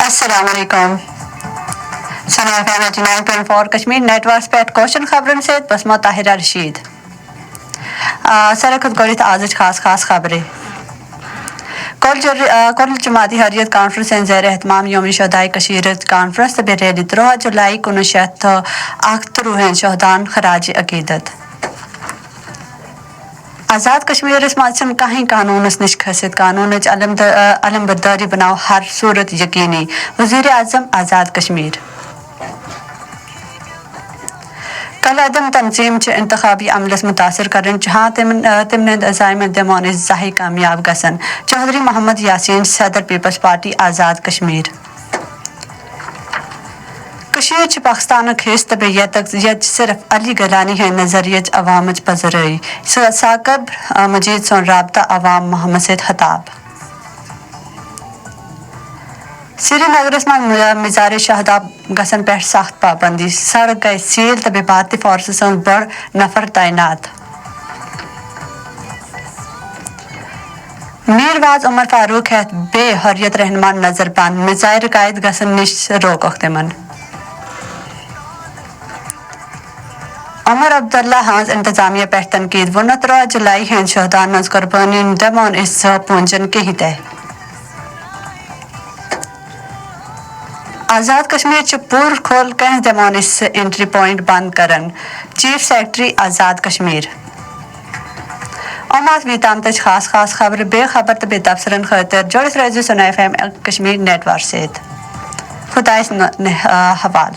السلام علیکم. سنیے 99.4 کشمیر نیٹ ورک پہ کوشن خبرن سے بسمہ طاہرہ رشید. سرخت گوڑت آز خاص خبریں. کل جماعتی حریت کانفرنس زیر اہتمام یوم شہدائے کشمیر کانفرنس بے ریلی 3 جولائی 1968 شہدان خراج عقیدت. آزاد کشمیر مزن کہیں قانونس نش کھست قانون علم برداری بناؤ ہر صورت یقینی. وزیر اعظم آزاد کشمیر. کل عدم تنظیم انتخابی عملس متاثر کرن جہاں تمن عزائم دمون ظاہر کامیاب گسن. چودھری محمد یاسین صدر پیپلز پارٹی آزاد کشمیر. کشمیر پاکستان حصہ طبیعت صرف علی گلانی ہے نظریہ عوام پذرئی. ثاقب مجید سن رابطہ عوام محمد سے خطاب. سری نگرس من مزار شہدا گسن پہ سخت پابندی. سڑک گئی سیل تو بھارتی فورسز سن بڑ نفر تعینات. میر واز عمر فاروق ہے بے حریت رہنما نظر بند. مظاہر قائد گسن نش روک اختمن. عمر عبداللہ ہاں انتظامیہ پہ تنقید. 19 جولائی ہند شہدان مز قربانی دمون اس پونجن کہیں تہ. آزاد کشمیر پور کھول کہیں دمون اس انٹری پوائنٹ بند کرن. Chief secretary Azad Kashmir. امات ویتام تج خاص خبر بے خبر تو بے تبصرن خاطر جوڑس رہے سنیے FM کشمیر نیٹ ورک سے. خدائے حوال.